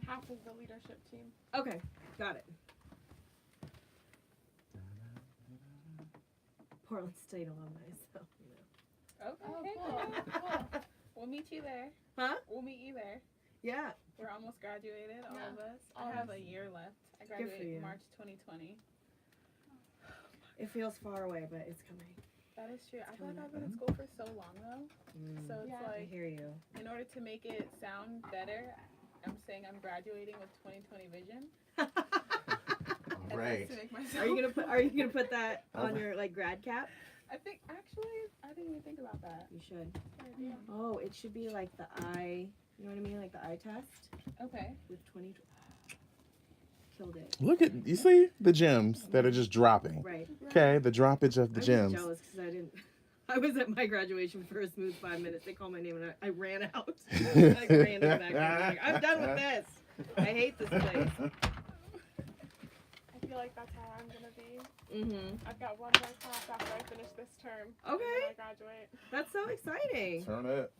half of the leadership team. Okay, got it. Portland State alumni, so you know. Okay, cool. We'll meet you there. Huh? We'll meet you there. Yeah. We're almost graduated, all of us. Awesome. I have a year left. I graduate March 2020. It feels far away, but it's coming. That is true. I feel like I've been in school for so long though. So it's I hear you. In order to make it sound better, I'm saying I'm graduating with 2020 vision. Right. Are you gonna put that on your like grad cap? I think actually I didn't even think about that. You should. Yeah. Oh, it should be like the eye. You know what I mean? Like the eye test. Okay. With 20. Killed it. Look at, you see the gems that are just dropping. Right. Okay, the droppage of the gems. I'm just jealous because I was at my graduation for a smooth 5 minutes. They called my name and I ran out. I ran in the back. Like, I'm done with this. I hate this place. I feel like that's how I'm gonna be. I've got one more class after I finish this term. Okay. And then I graduate. That's so exciting. Turn it.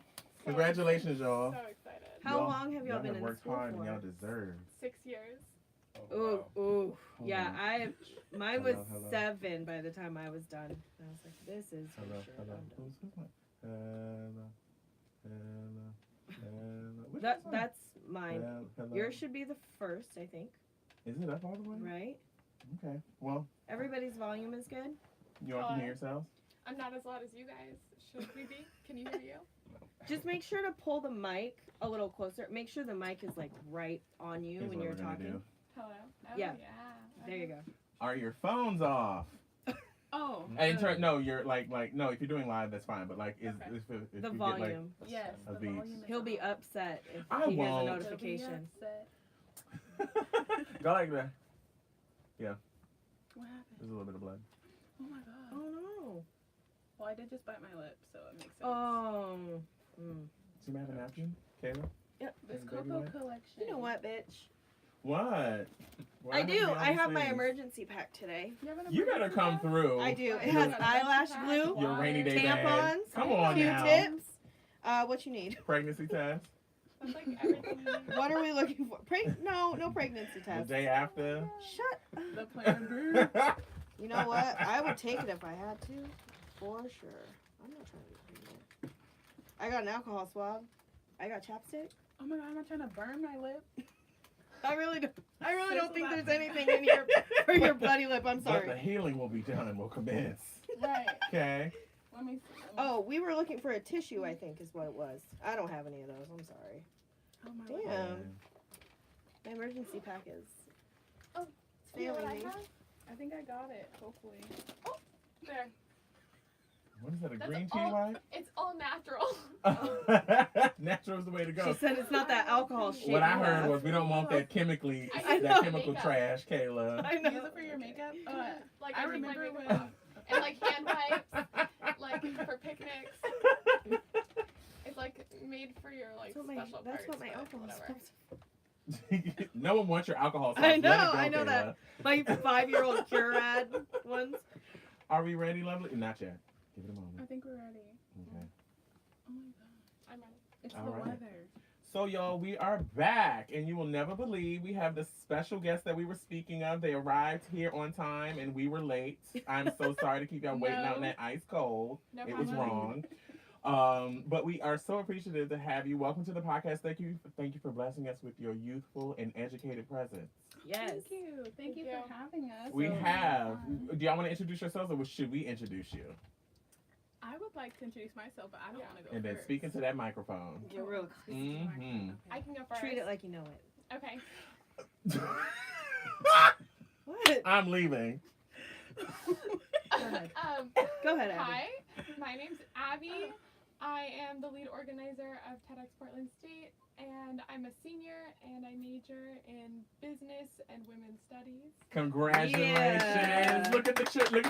Congratulations, y'all. So excited. How long have y'all been in worked school hard for? and y'all deserve. 6 years. Oh, oh, yeah. Mine was Hello. 7 by the time I was done. I was like, this is for Hello, sure. hello. Who's my? That's mine. Hello. Yours should be the first, I think. Is it up all the way? Right? Okay. Well, everybody's volume is good. You all can hear yourselves? I'm not as loud as you guys. Should we be? Can you hear you? Just make sure to pull the mic a little closer. Make sure the mic is like right on you when you're talking. Hello? Oh, yeah. Okay. There you go. Are your phones off? Oh. And no, you're like no. If you're doing live, that's fine. But like, if the you volume? Get, like, yes. The volume. He'll be upset if I he won't. has a notification. Go like that. Yeah. What happened? There's a little bit of blood. Oh my god. Oh no. Well, I did just bite my lip, so it makes sense. Oh. Do you have a napkin, Kayla? Yep. This Cocoa collection. You know what, bitch? What? I do. I have my emergency pack today. You gotta come through. I do. It has eyelash glue, your rainy day tampons, bag. Come on now. Q-tips. What you need? Pregnancy test. That's like everything. What are we looking for? No pregnancy test. The day after. Shut the plan B. You know what? I would take it if I had to, for sure. I'm not trying to be pregnant. I got an alcohol swab. I got chapstick. Oh my god, I'm not trying to burn my lip. I really don't think there's anything in here for your bloody lip. I'm sorry. But the healing will be done and will commence. Right. Okay. Let me see. Oh, we were looking for a tissue, I think, is what it was. I don't have any of those. I'm sorry. Oh my Damn. My emergency pack is. Oh, it's you know what failing me. I think I got it. Hopefully. Oh, there. What is that? A That's green tea all, light? It's all natural. Natural is the way to go. She said it's not that alcohol shit. What I heard was we don't want that chemical trash, Kayla. I know. Use it for your makeup. Like I remember when. And like hand wipes, like for picnics. It's like made for your like special That's parts, what my but alcohol whatever. is. No one wants your alcohol. I know, Let it go, I know Kayla. that. My 5-year-old Curad ones. Are we ready, lovely? Not yet. Give it a moment. I think we're ready. Okay. Oh my god. I'm ready. It's All the right. weather. So, y'all, we are back, and you will never believe we have the special guest that we were speaking of. They arrived here on time, and we were late. I'm so sorry to keep y'all waiting out in that ice cold. No It was problem. wrong. But we are so appreciative to have you. Welcome to the podcast. Thank you for blessing us with your youthful and educated presence. Yes. Thank you. Thank you for having us. We So have. fun. Do y'all want to introduce yourselves, or should we introduce you? I would like to introduce myself, but I don't want to go And then first. speak into that microphone. Get real close. Mm-hmm. I can go first. Treat it like you know it. Okay. What? I'm leaving. Go ahead. Go ahead, Abby. Hi, my name's Abby. I am the lead organizer of TEDx Portland State, and I'm a senior, and I major in business and women's studies. Congratulations! Yeah. Look at the kids. Look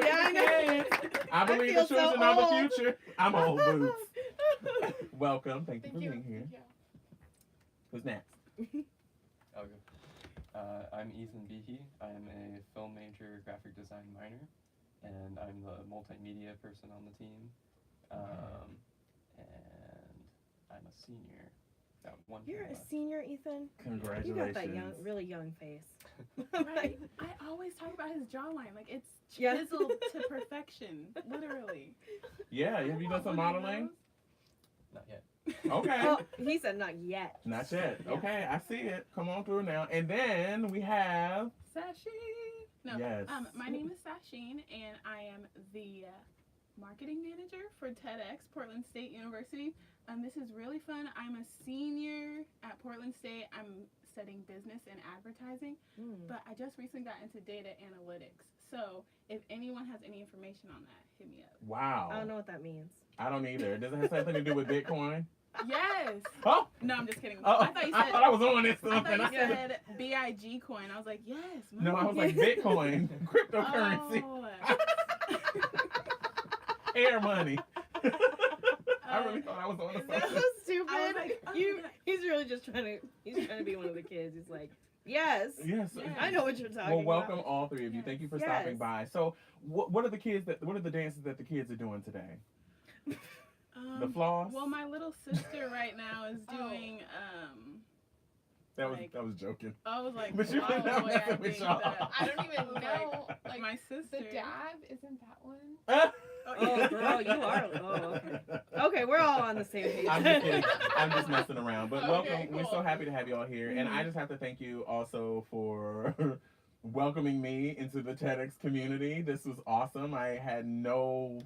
Yeah, at the kids. I believe feel the children so are the old. future. I'm old boots. Welcome. Thank you Thank for you. being here. Thank you. Who's next? Okay. I'm Ethan Behe. I'm a film major, graphic design minor, and I'm the multimedia person on the team. And I'm a senior That one. You're thing a left. senior, Ethan. Congratulations. You got that really young face. Right? I always talk about his jawline. Like, it's Yeah. chiseled to perfection. Literally. Yeah, have you done some modeling? Not yet. Okay. Oh, he said not yet. Not yet. Yeah. Okay, I see it. Come on through now. And then we have Sasheen. No. Yes. My name is Sasheen, and I am the marketing manager for TEDx Portland State University. This is really fun. I'm a senior at Portland State. I'm studying business and advertising, but I just recently got into data analytics. So if anyone has any information on that, hit me up. wow. I don't know what that means. I don't either. Does it have something to do with Bitcoin? Yes. Oh. No, I'm just kidding. Oh, I thought you said. I was on this I stuff, thought and you I said, said BIG coin. I was like, yes. no, I was Mom. like Bitcoin, cryptocurrency, Oh. air money. I really thought I was on the That's phone. so stupid. I was like, oh, He's really just trying to be one of the kids. He's like, yes. Yes. Yes. I know what you're talking Well, welcome about. all three of you. Yes. Thank you for Yes. stopping by. So, what are the dances that the kids are doing today? The floss. Well, my little sister right now is doing that was like- joking. I was like, But you wow, were not boy, I messing with think y'all. that- I don't even Like, know. Like, my sister. the dab, isn't that one? Oh, girl, you are. Oh, okay. Okay, we're all on the same page. I'm just kidding. I'm just messing around. But Okay, welcome. We're so cool. happy to have you all here. And I just have to thank you also for welcoming me into the TEDx community. This was awesome. I had no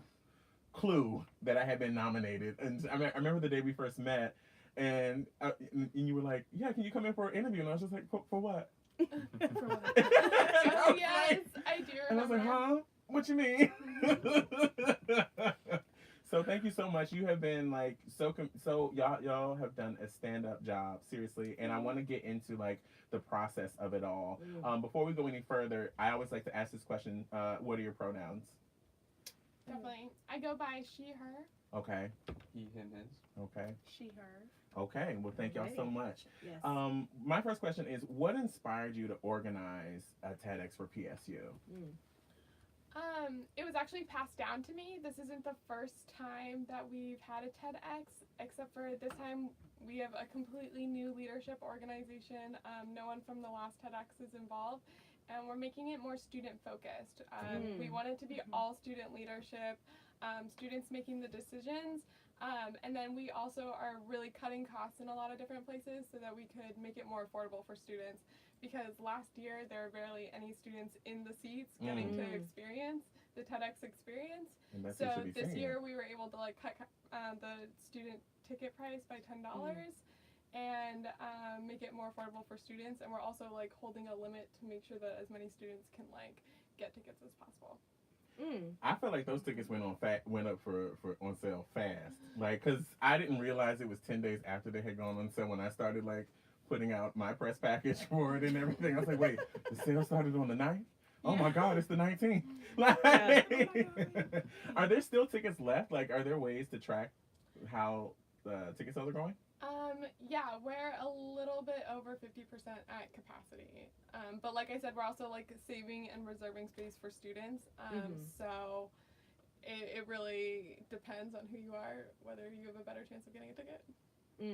clue that I had been nominated. And I remember the day we first met, and you were like, yeah, can you come in for an interview? And I was just like, for what? For what? Oh, yes, I do And I was remember. like, huh? What you mean? So thank you so much. You have been like so y'all have done a stand-up job, seriously. And I want to get into like the process of it all. Before we go any further, I always like to ask this question: what are your pronouns? Definitely. I go by she, her. Okay. He, him, his. Okay. She, her. Okay. Well, thank y'all so Alrighty. much. Yes. My first question is: what inspired you to organize a TEDx for PSU? It was actually passed down to me. This isn't the first time that we've had a TEDx, except for this time we have a completely new leadership organization. No one from the last TEDx is involved, and we're making it more student focused. We want it to be all student leadership, students making the decisions, and then we also are really cutting costs in a lot of different places so that we could make it more affordable for students. Because last year there were barely any students in the seats getting to experience the TEDx experience. And that's So what you should be this saying. year we were able to like cut the student ticket price by $10 and make it more affordable for students. And we're also like holding a limit to make sure that as many students can like get tickets as possible. I feel like those tickets went up for on sale fast. Like, cause I didn't realize it was 10 days after they had gone on sale when I started like putting out my press package for it and everything. I was like, wait, the sale started on the 9th? Oh my God, it's the 19th. Like, are there still tickets left? Like, are there ways to track how the ticket sales are going? Yeah, we're a little bit over 50% at capacity. But like I said, we're also like saving and reserving space for students. So it really depends on who you are, whether you have a better chance of getting a ticket.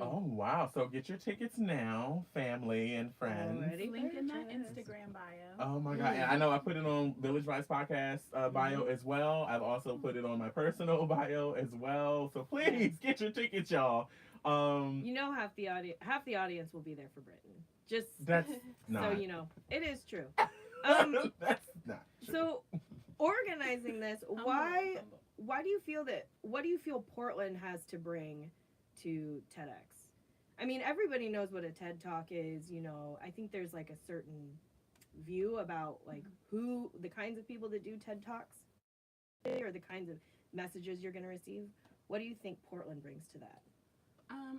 Oh wow! So get your tickets now, family and friends. Already Link in that purchased. Instagram bio. Oh my God! And I know I put it on VillageVibesPodcast bio as well. I've also put it on my personal bio as well. So please get your tickets, y'all. You know, half the audience will be there for Brittain. Just That's not. so you know, it is true. That's not true. So organizing this, why do you feel what do you feel Portland has to bring to TEDx? I mean, everybody knows what a TED Talk is, you know. I think there's like a certain view about like who the kinds of people that do TED Talks or the kinds of messages you're going to receive. What do you think Portland brings to that?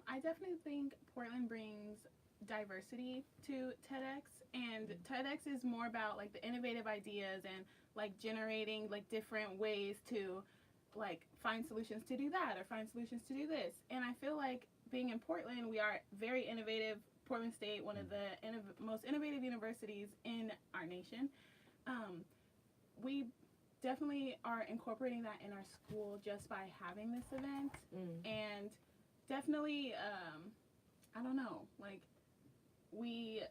I definitely think Portland brings diversity to TEDx, and TEDx is more about like the innovative ideas and like generating like different ways to like find solutions to do that or find solutions to do this. And I feel like being in Portland, we are very innovative. Portland State, one of the most innovative universities in our nation. We definitely are incorporating that in our school just by having this event. And definitely I don't know, like we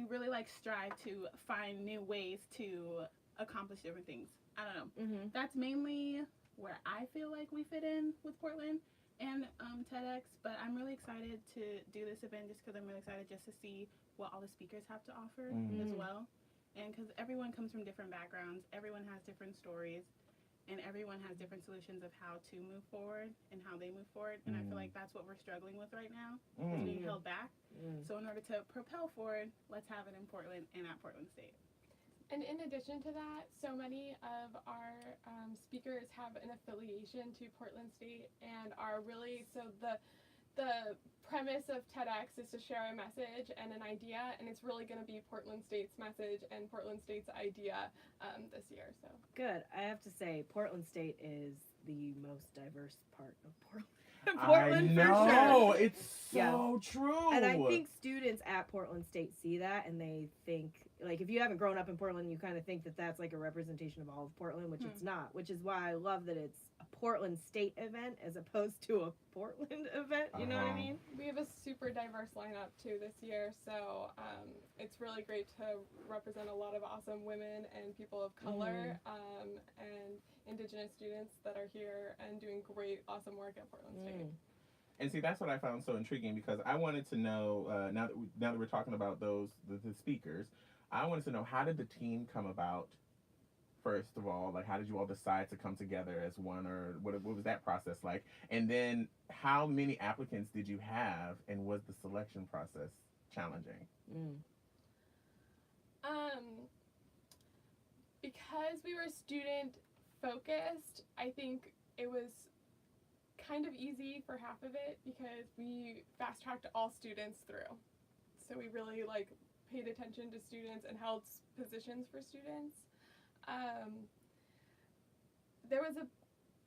really like strive to find new ways to accomplish different things. I don't know. Mm-hmm. That's mainly where I feel like we fit in with Portland and TEDx, but I'm really excited to do this event just because I'm really excited just to see what all the speakers have to offer as well. And because everyone comes from different backgrounds, everyone has different stories, and everyone has different solutions of how to move forward and how they move forward. And I feel like that's what we're struggling with right now, is being held back. So in order to propel forward, let's have it in Portland and at Portland State. And in addition to that, so many of our speakers have an affiliation to Portland State and are really, so the premise of TEDx is to share a message and an idea, and it's really going to be Portland State's message and Portland State's idea this year. So Good. I have to say, Portland State is the most diverse part of Portland. I know, it's so true. And I think students at Portland State see that, and they think, like, if you haven't grown up in Portland, you kind of think that that's like a representation of all of Portland, which it's not, which is why I love that it's a Portland State event as opposed to a Portland event, you know what I mean? we have a super diverse lineup too this year, so it's really great to represent a lot of awesome women and people of color and Indigenous students that are here and doing great, awesome work at Portland State. And see, that's what I found so intriguing, because I wanted to know, now that we're talking about the speakers, I wanted to know, how did the team come about? First of all, like, how did you all decide to come together as one, or what was that process like? And then how many applicants did you have, and was the selection process challenging? Because we were student focused, I think it was kind of easy for half of it because we fast-tracked all students through. So we really paid attention to students and held positions for students. There was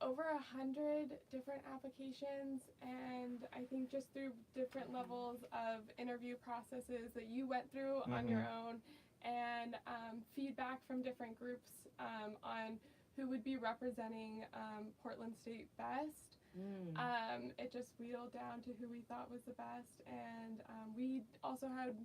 over 100 different applications, and I think just through different levels of interview processes that you went through on your own, and feedback from different groups on who would be representing Portland State best. It just wheeled down to who we thought was the best, and we also had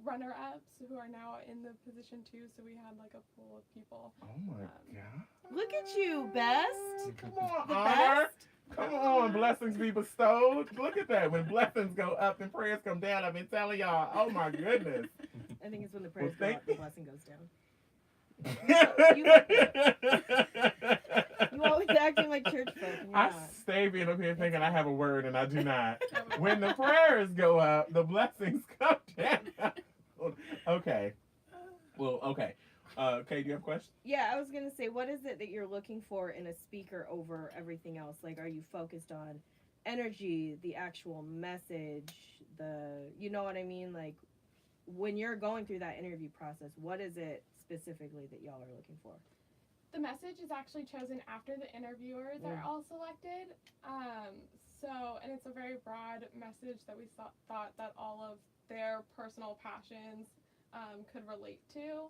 runner-ups who are now in the position too, so we had a pool of people. Oh my God. Look at you, Best. Come on, The honor. best. Come on, blessings be bestowed. Look at that. When blessings go up and prayers come down, I've been telling y'all, oh my goodness. I think it's when the prayers Well, go up, the blessing goes down. You always acting like church folk, and you're I not. stay being up here thinking I have a word and I do not. When the prayers go up, the blessings come down. Okay. Well, okay. Kay, do you have a question? Yeah, I was gonna say, what is it that you're looking for in a speaker over everything else? Like, are you focused on energy, the actual message, you know what I mean? Like, when you're going through that interview process, what is it specifically that y'all are looking for? The message is actually chosen after the interviewers are all selected. And it's a very broad message that we thought that all of their personal passions could relate to.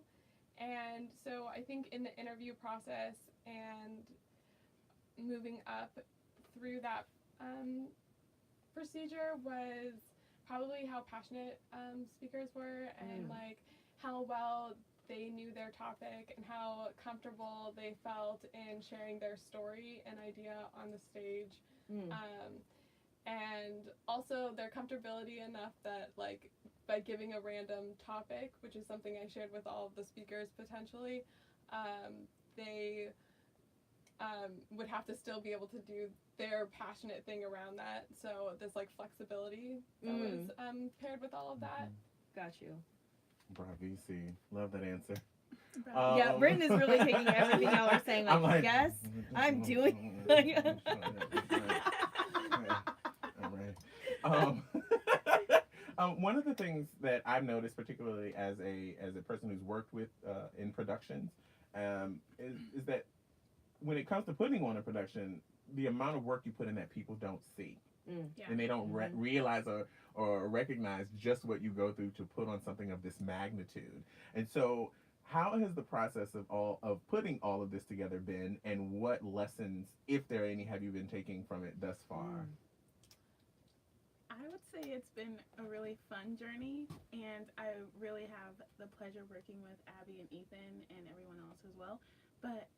And so I think in the interview process and moving up through that procedure was probably how passionate speakers were and how well they knew their topic and how comfortable they felt in sharing their story and idea on the stage. And also their comfortability enough that by giving a random topic, which is something I shared with all of the speakers potentially, they would have to still be able to do their passionate thing around that. So this flexibility that was paired with all of that. Got you. BC. Love that answer. Yeah, Brittain is really taking everything y'all are saying. Like, yes, I'm doing. One of the things that I've noticed, particularly as a person who's worked with in productions, is that when it comes to putting on a production, the amount of work you put in that people don't see, and they don't realize or recognize just what you go through to put on something of this magnitude. And so, how has the process of putting all of this together been, and what lessons, if there are any, have you been taking from it thus far? I would say it's been a really fun journey, and I really have the pleasure working with Abby and Ethan and everyone else as well. But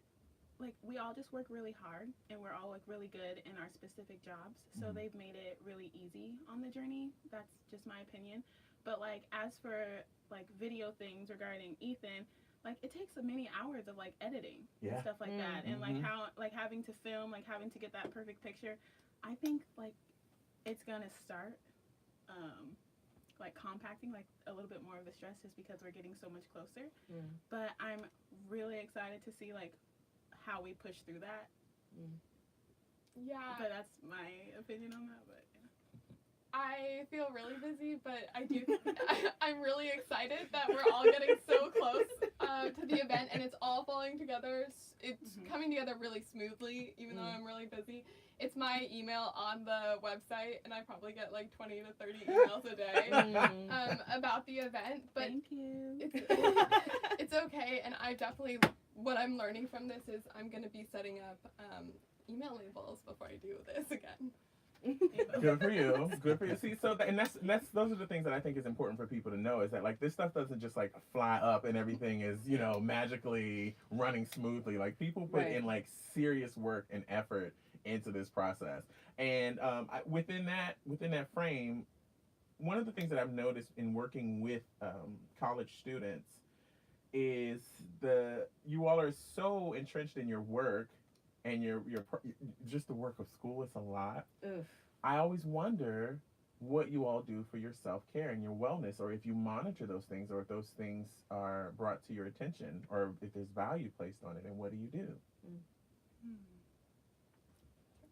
like we all just work really hard, and we're all like really good in our specific jobs, so Mhm. they've made it really easy on the journey. That's just my opinion. But like as for like video things regarding Ethan, like it takes many hours of like editing Yeah. and stuff like that, and like Mhm. how like having to film, like having to get that perfect picture. I think like it's gonna start like compacting like a little bit more of the stress just because we're getting so much closer. But I'm really excited to see like how we push through that. Yeah. But that's my opinion on that. But I feel really busy, but I'm really excited that we're all getting so close to the event, and it's all falling together. It's coming together really smoothly, even though I'm really busy. It's my email on the website, and I probably get like 20 to 30 emails a day about the event. But thank you. it's okay, and I definitely, what I'm learning from this is I'm going to be setting up email labels before I do this again. Good for you. Good for you. See, so and that's those are the things that I think is important for people to know, is that like this stuff doesn't just like fly up and everything is, you know, magically running smoothly. Like people put in like serious work and effort into this process. And within that frame, one of the things that I've noticed in working with college students is you all are so entrenched in your work. And your just the work of school is a lot. Oof. I always wonder what you all do for your self-care and your wellness, or if you monitor those things, or if those things are brought to your attention, or if there's value placed on it, and what do you do?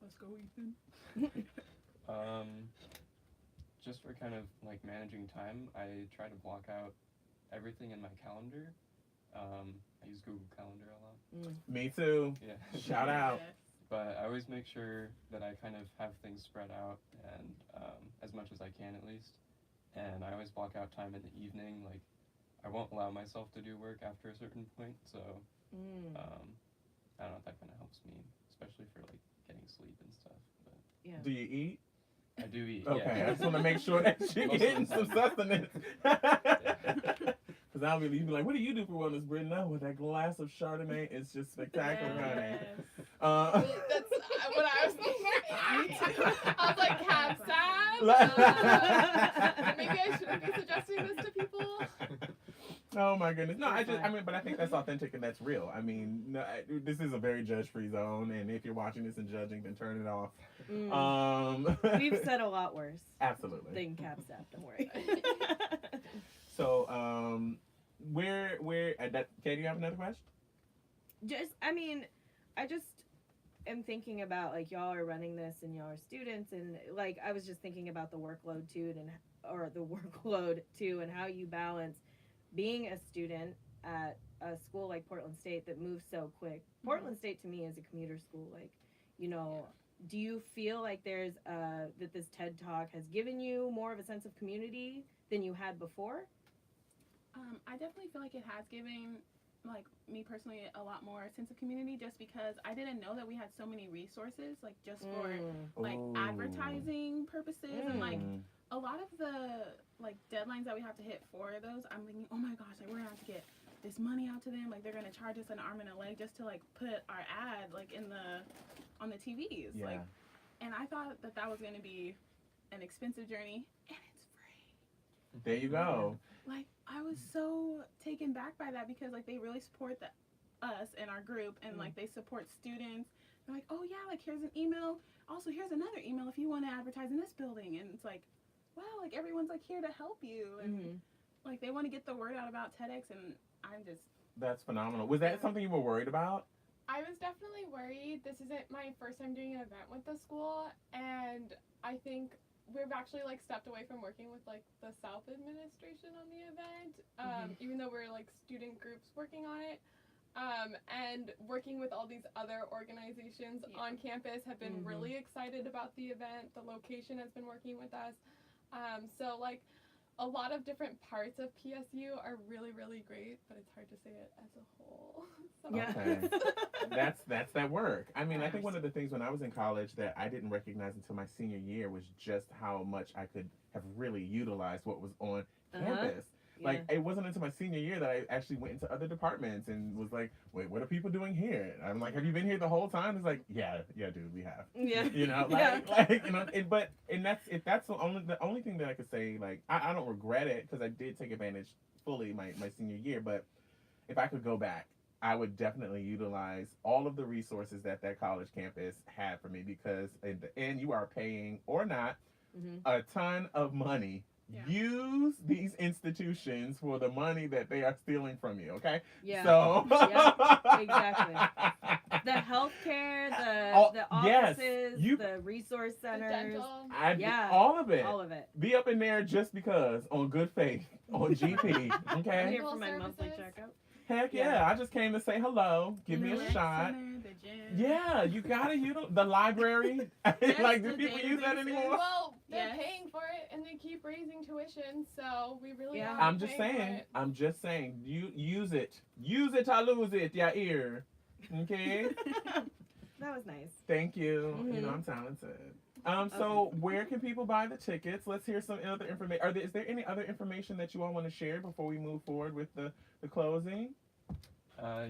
Let's go, Ethan. Just for kind of like managing time, I try to block out everything in my calendar. I use Google Calendar a lot. Me too. Yeah. Shout out. Yes. But I always make sure that I kind of have things spread out, and as much as I can at least. And I always block out time in the evening. Like, I won't allow myself to do work after a certain point. So, I don't know if that kind of helps me, especially for like getting sleep and stuff. But Yeah. Do you eat? I do eat. Okay, Yeah. I just want to make sure that you're Most of getting the some time. sustenance. Because I'll be, you'd be like, what do you do for wellness, Brittain? No, with that glass of Chardonnay, it's just spectacular, honey. That's what I was thinking. I was like, cab sad? Maybe I shouldn't be suggesting this to people. Oh my goodness. No, but I think that's authentic and that's real. I mean, no, this is a very judge-free zone, and if you're watching this and judging, then turn it off. We've said a lot worse. Absolutely. Than cab staff, don't worry. So, where, Kay, do you have another question? I just am thinking about, like, y'all are running this and y'all are students, and, like, I was just thinking about the workload too, and how you balance being a student at a school like Portland State that moves so quick. Portland State to me is a commuter school. Like, you know, do you feel like there's that this TED Talk has given you more of a sense of community than you had before? I definitely feel like it has given, like, me personally a lot more sense of community, just because I didn't know that we had so many resources, like, just for, like, advertising purposes, and, like, a lot of the, like, deadlines that we have to hit for those, I'm thinking, oh my gosh, like, we're gonna have to get this money out to them, like, they're gonna charge us an arm and a leg just to, like, put our ad, like, on the TVs, like, and I thought that was gonna be an expensive journey, and it's free. There you go. Like, I was so taken back by that, because, like, they really support us and our group, and, like, they support students. They're like, oh, yeah, like, here's an email. Also, here's another email if you want to advertise in this building. And it's like, wow, like, everyone's, like, here to help you. And, like, they want to get the word out about TEDx, and I'm just... That's phenomenal. Was that something you were worried about? I was definitely worried. This isn't my first time doing an event with the school, and I think we've actually, like, stepped away from working with, like, the South administration on the event, even though we're, like, student groups working on it, and working with all these other organizations on campus have been really excited about the event. The location has been working with us. So, like, a lot of different parts of PSU are really, really great, but it's hard to say it as a whole. Okay. That's that work. I mean, I think one of the things when I was in college that I didn't recognize until my senior year was just how much I could have really utilized what was on campus. Like, it wasn't until my senior year that I actually went into other departments and was like, wait, what are people doing here? And I'm like, have you been here the whole time? It's like, yeah, dude, we have. Yeah. You know, like you know, that's the only thing that I could say, like, I don't regret it because I did take advantage fully my senior year, but if I could go back, I would definitely utilize all of the resources that college campus had for me, because in the end, you are paying or not a ton of money. Yeah. Use these institutions for the money that they are stealing from you, okay? Yeah. So exactly. The healthcare, the offices, the resource centers, all of it. All of it. Be up in there just because, on good faith, on GP, okay? I'm here for my monthly checkup. Heck yeah. I just came to say hello, give me a shot. The gym. Yeah, you gotta utilize the library. Like, do people use that anymore? Well, they're paying for it, and they keep raising tuition, so we really are I'm just saying, you use it or lose it, your ear. Okay? That was nice. Thank you. You know I'm talented. So where can people buy the tickets? Let's hear some other information. Is there any other information that you all want to share before we move forward with the closing?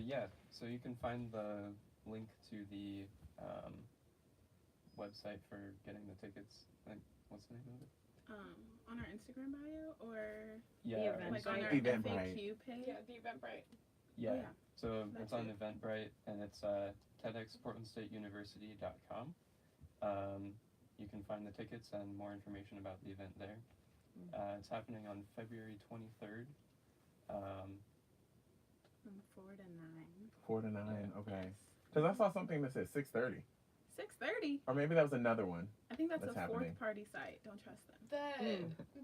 Yeah. So you can find the link to the website for getting the tickets. What's the name of it? On our Instagram bio, or Eventbrite. like on our Eventbrite. FAQ page. Yeah, the Eventbrite. Yeah. Oh, yeah. So it's on Eventbrite, and it's TEDxPortlandStateUniversity.com. You can find the tickets and more information about the event there. It's happening on February 23rd. From 4 to 9. 4 to 9, okay. Because I saw something that said 6:30. 6:30. Or maybe that was another one. I think that's a happening. fourth party site. Don't trust them.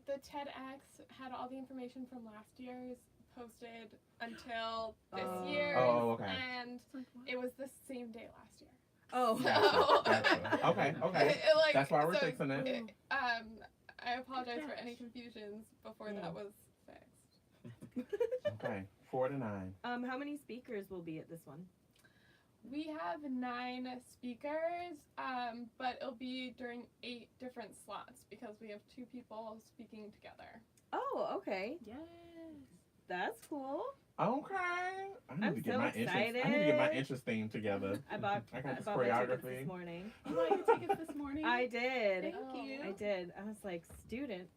The TEDx had all the information from last year's posted until this year. Oh, okay. And it was the same day last year. Oh. Gotcha. Okay. That's why we're fixing it. I apologize for any confusions before that was fixed. Okay, 4 to 9. How many speakers will be at this one? We have 9 speakers, but it'll be during 8 different slots because we have 2 people speaking together. Oh, okay. Yes. That's cool. Okay. I need to get my interest theme together. I bought this my tickets choreography this morning. You bought your tickets this morning? I did. Thank you. I did. I was like, student.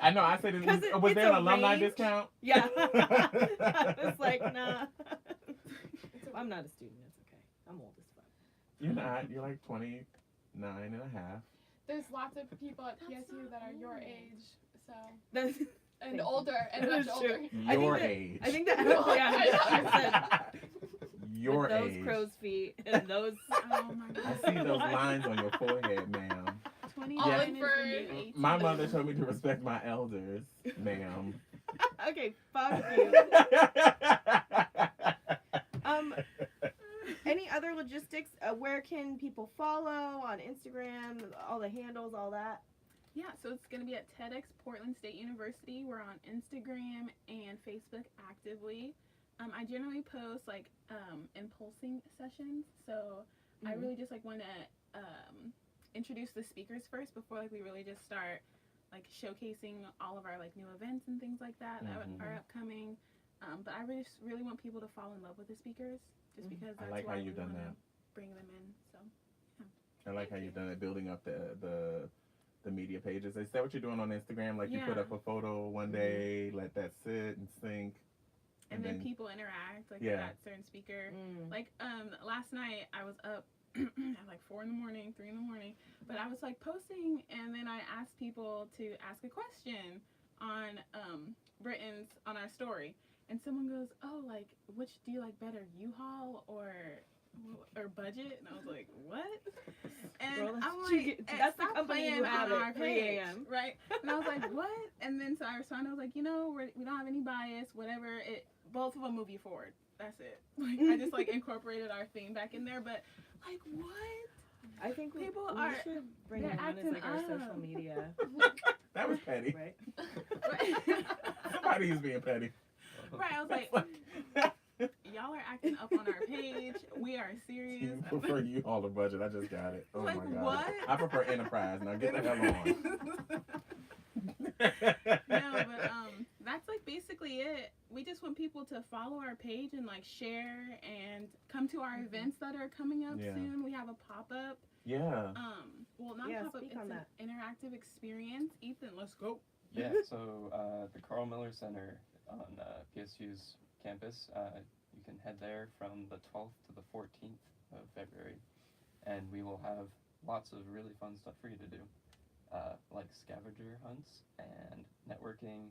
I know. I said, was there an alumni discount? Yeah. I was like, nah. I'm not a student. It's okay. I'm old as fuck. You're not. You're like 29 and a half. There's lots of people at PSU that are your age, so. That's, and older, and much older. Your age. I think that, yeah, your those age. crow's feet and those. Oh my God. I see those lines on your forehead, ma'am. 29 for is 18. My mother told me to respect my elders, ma'am. Okay, fuck you. Any other logistics? Where can people follow on Instagram? All the handles, all that. Yeah, so it's going to be at TEDx Portland State University. We're on Instagram and Facebook actively. I generally post like impulsing sessions, so I really just like want to introduce the speakers first before like we really just start like showcasing all of our like new events and things like that that are upcoming. But I really want people to fall in love with the speakers, just because that's I like why how you've we done wanna that. Bring them in. So I like how you've done it, building up the media pages. Is that what you're doing on Instagram? Like you put up a photo one day, let that sit and sink. And then people interact like with that certain speaker. Like last night I was up at like 4 in the morning, 3 in the morning, but I was like posting, and then I asked people to ask a question on Brittain's on our story, and someone goes, "Oh, like which do you like better, U-Haul or budget?" And I was like, "What?" And Girl, I'm like, that's the stop company playing you have on at our 3 page, a.m. right? And I was like, "What?" And then so I responded, I was like, "You know, we don't have any bias, whatever. Both of them move you forward. That's it." Like I just like incorporated our theme back in there, but like what? I think we People should bring they're it on as acting like our up. social media, That was petty. right? Somebody's being petty. Right, I was like, y'all are acting up on our page. We are serious. I prefer you all a budget. I just got it. Oh Like, my god. what? I prefer enterprise. Now get the hell on. No, but that's like basically it. We just want people to follow our page and like share and come to our events that are coming up Yeah. soon. We have a pop-up. Yeah. Well, not Yeah, pop-up, speak it's on an that. interactive experience. Ethan, let's go. Yeah, so the Carl Miller Center on PSU's campus, you can head there from the 12th to the 14th of February, and we will have lots of really fun stuff for you to do, like scavenger hunts and networking,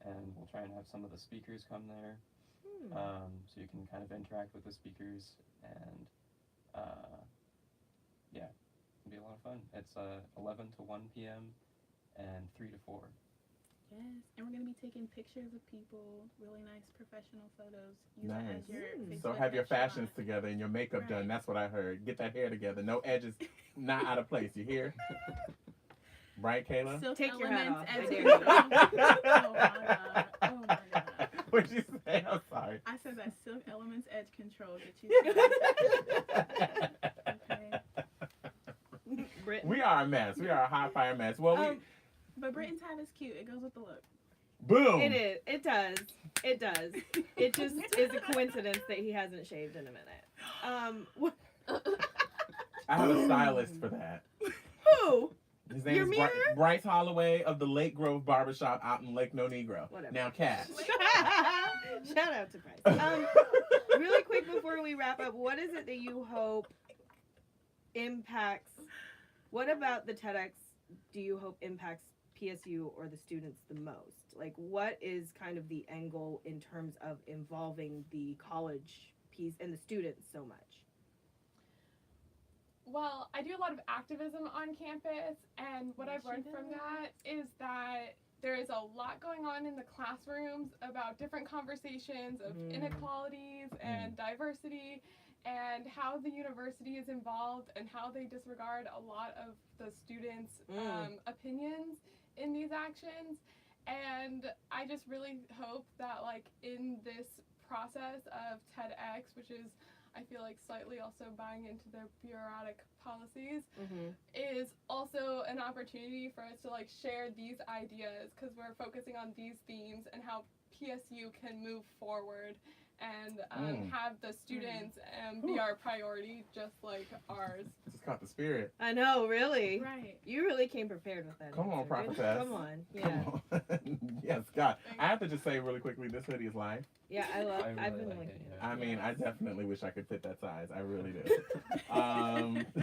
and we'll try and have some of the speakers come there, so you can kind of interact with the speakers, and yeah, it'll be a lot of fun. It's 11 to 1 p.m. and 3 to 4. Yes, and we're gonna be taking pictures of people, really nice professional photos. Use that Nice. as your So Facebook have your headshot. fashions together and your makeup done. Right. That's what I heard. Get that hair together. No edges, not out of place. You hear? Right, Kayla? Silk Take your hat elements off. as I dare your- you. Oh my god. Oh my god. What'd you say? I'm sorry. I said that silk elements edge control get you. Okay. Brittain. We are a mess. We are a hot fire mess. Well, But Britton's hat is cute. It goes with the look. boom. It is. It does. It does. It just is a coincidence that he hasn't shaved in a minute. What? I have a stylist for that. Who? His name Your is mirror? Bryce Holloway of the Lake Grove Barbershop out in Lake No Negro. Whatever. Now, Kat. Shout out to Bryce. Really quick before we wrap up, what is it that you hope impacts? What about the TEDx do you hope impacts PSU or the students the most? Like, what is kind of the end goal in terms of involving the college piece and the students so much? Well, I do a lot of activism on campus, and what I've learned from that is that there is a lot going on in the classrooms about different conversations of inequalities and diversity, and how the university is involved and how they disregard a lot of the students' opinions in these actions. And I just really hope that, like, in this process of TEDx, which is, I feel like, slightly also buying into their bureaucratic policies, is also an opportunity for us to, like, share these ideas, because we're focusing on these themes and how PSU can move forward and have the students be our priority, just like ours. Just caught the spirit. I know, really. Right. You really came prepared with that. Come on, answer. Good- prophetess. Come on. Yeah. Come on. Yes, God. I have to just say really quickly, this hoodie is life. Yeah, I love. I I've really been like looking it, at yeah. I mean, I definitely wish I could fit that size. I really do.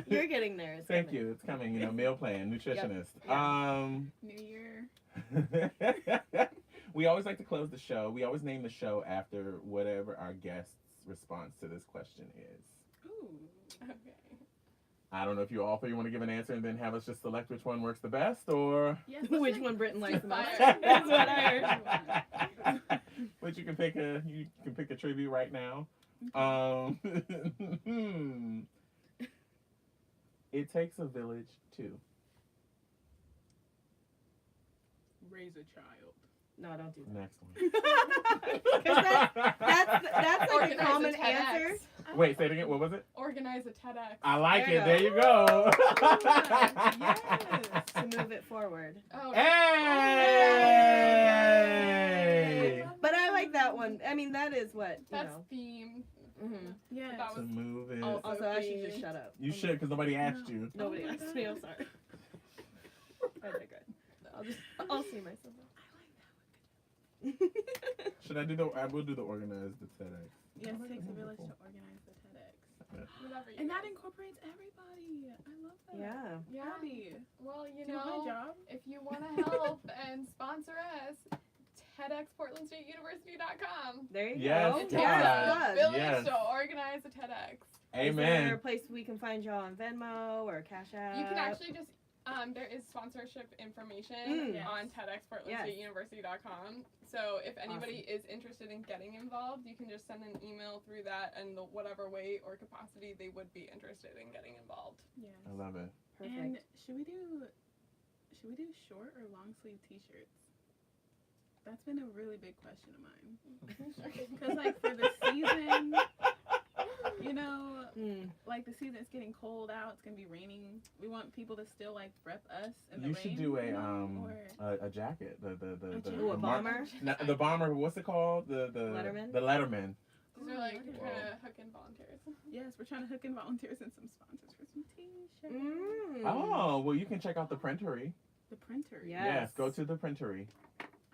You're getting there. It's Thank coming. you. It's coming. You know, meal plan, nutritionist. New year. We always like to close the show. We always name the show after whatever our guest's response to this question is. Ooh. Okay. I don't know if you all three want to give an answer and then have us just select which one works the best, or Yes, Which one Brittain likes the most? Fire. That's what I heard. But you can pick a tribute right now. It takes a village to Raise a child. No, don't do that. next one. 'Cause that's like a Organize a common TEDx. answer. Wait, say it again. What was it? Organize a TEDx. I like There you it. There you go. Yes. To move it forward. Oh, Hey! But I like that one. I mean, that is what, you that's know. theme. Yes. That To was move it. Also- Also, I should just shut up. You should, because nobody asked you. Nobody Oh my asked me. I'm God. sorry. I digress. I'll see myself Should I will do the organized the TEDx. Yes, it takes a village to organize the TEDx. whatever you And that guys- incorporates everybody. I love that. Yeah. Yeah. Howdy. Well, you Do my know, job. if you want to help and sponsor us, TEDxPortlandStateUniversity.com. There you Yes, go. It takes yeah. a village Yes. to organize a TEDx. Is there a Amen. place we can find y'all on Venmo or Cash App? You can actually just There is sponsorship information Yes. on TEDxPortlandStateUniversity.com. So if anybody is interested in getting involved, you can just send an email through that, and whatever way or capacity they would be interested in getting involved. Yes. I love it. Perfect. And should we do short or long sleeve T-shirts? That's been a really big question of mine. Because like for the season, you know, like the season, it's getting cold out. It's gonna be raining. We want people to still like rep us in the You rain. should do or a jacket. Ooh, a bomber? The bomber. What's it called? The Letterman? The Letterman. These are like trying to hook in volunteers. Yes, we're trying to hook in volunteers and some sponsors for some T-shirts. Oh, well, you can check out the printery. The printer. Yes. Go to the printery.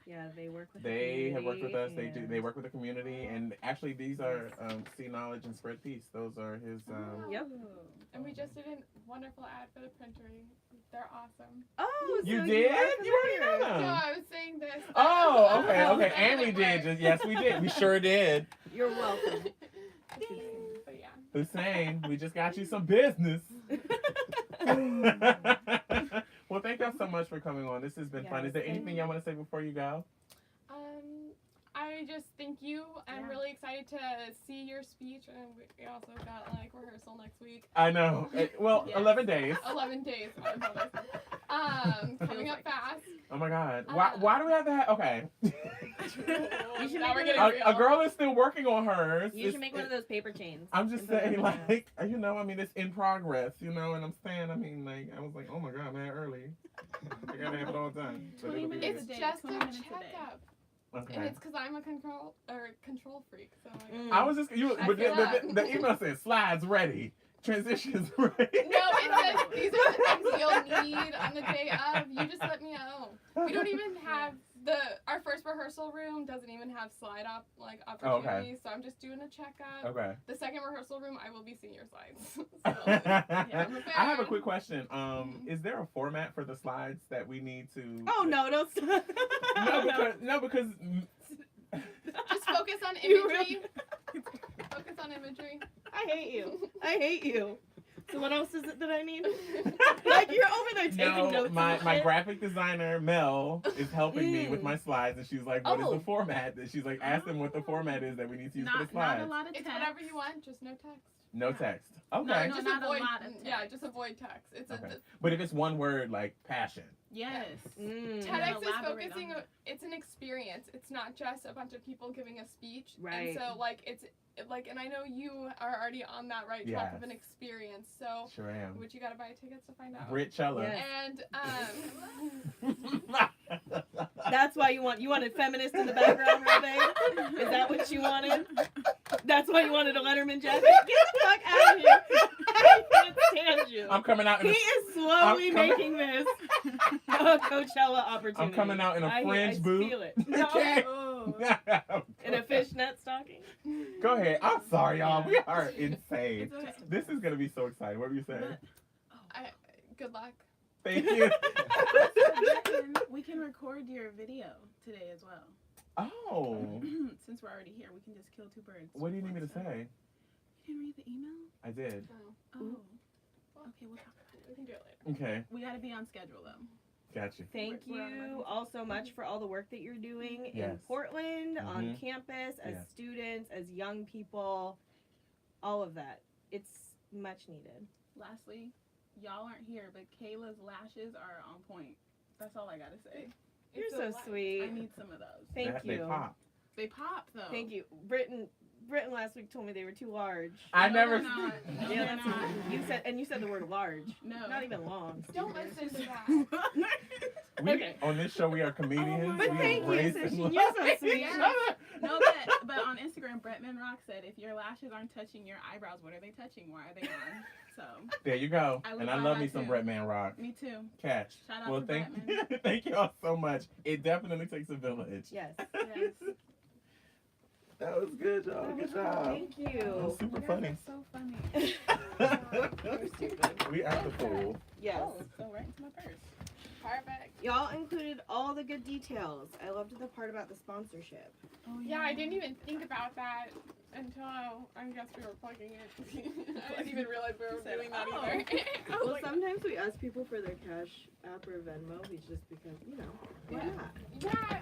Yeah, they work with They have worked with us. and- They work with the community, and actually these are See Knowledge and Spread Peace. Those are his. Yep. And we just did a wonderful ad for the printery. They're awesome. Oh, so You are did? You already familiar. know them. No, I was saying this. Oh, okay. Oh, And we did. Yes, we did. We sure did. You're welcome. But yeah. Hussein, we just got you some business. Well, thank y'all so much for coming on. This has been fun. Yes, Is there thank anything y'all want to say before you go? I just thank you. I'm Yeah. really excited to see your speech, and we also got like rehearsal next week. I know. Well, Yes. 11 days. 11 days. Coming up like- fast. Oh my God. Why do we have to have? Okay. You should Now make we're one getting of real. A girl is still working on hers. You should make one of those paper chains. I'm just and put it saying, on the- like, you know, I mean, it's in progress, you know, and I'm saying, I mean, like, I was like, oh my God, man, early. I gotta have it all done. But 20 it'll be minutes good. It's day, just 20 a minutes a day. checkup, and Okay. it's because I'm a control freak. So like, I was just, I but feel that. the email said slides ready, transitions ready. no, it says these are the things you'll need on the day of. You just let me know. We don't even have our first rehearsal room doesn't even have slide up opportunities, so I'm just doing a checkup. Okay. The second rehearsal room, I will be senior slides. So, I have a quick question. Is there a format for the slides that we need to? Oh no, don't stop. No, because just focus on You imagery. Focus on imagery. I hate you. So what else is it that I need? Like you're over there taking notes. my and shit. graphic designer Mel is helping me with my slides, and she's like, "What is Oh. the format?" And she's like, "Ask them what the format is that we need to use for the Not slides." a lot of It's text. whatever you want, just no text. No text. Okay. No, just not a avoid. lot of Yeah, text. just avoid text. It's Okay. But if it's one word, like passion. Yes. Mm. TEDx is elaborate focusing. on that. It's an experience. It's not just a bunch of people giving a speech. Right. And so like it's like, and I know you are already on that right track of an experience. So, Sure am. which you gotta buy tickets to find out. Brit Cella. Yes. And That's why you wanted feminist in the background, Robe? Is that what you wanted? That's why you wanted a Letterman jacket? Get the fuck out of here! I can't stand you. I'm coming out in He a, is slowly I'm coming- making this a Coachella opportunity. I'm coming out in a fringe I boot. feel it. Okay. Oh. In a fishnet stocking. Go ahead. I'm sorry, y'all. We are insane. It's okay. This is gonna be so exciting. What were you saying? good luck. Thank you. We can record your video today as well. Oh. Since we're already here, we can just kill two birds. What do you need me to with one stone. say? You didn't read the email? I did. Oh. Okay, we'll talk about it. We can do it later. Okay. We gotta be on schedule though. Gotcha. Thank We're on you my- all so much for all the work that you're doing in Yes. Portland, on Mhm. campus, as Yes. students, as young people, all of that. It's much needed. Lastly, y'all aren't here, but Kayla's lashes are on point. That's all I gotta say. You're It's so a lot. I sweet. need some of those. Thank They you. pop. They pop though. Thank you. Brittain last week told me they were too large. I No, never. they're not. No, Yeah, they're that's not. you said the word large. No. Not even long. Don't listen to that. We, Okay. On this show, we are comedians. But we thank you, embrace and Sasheen. love You're so sweet. each other. No, but on Instagram, Bretman Rock said, if your lashes aren't touching your eyebrows, what are they touching? Why are they on? So, There you go. I would And I buy love that me some too. Brett Man Rock. me too. Catch. Shout out Well, to thank Bretman. thank you all so much. It definitely takes a village. Yes. Yes. That was good, y'all. Good job. Thank That you. was super You guys funny. are so funny. You're stupid. We act the fool. Yes. Oh, so right into my purse. Perfect. Y'all included all the good details. I loved the part about the sponsorship. Oh, Yeah, I didn't even think about that until I guess we were plugging it. I didn't even realize we were Said, doing that "Oh." either. I was Well, like, sometimes we ask people for their Cash App or Venmo, just because, why Yeah. not? yeah,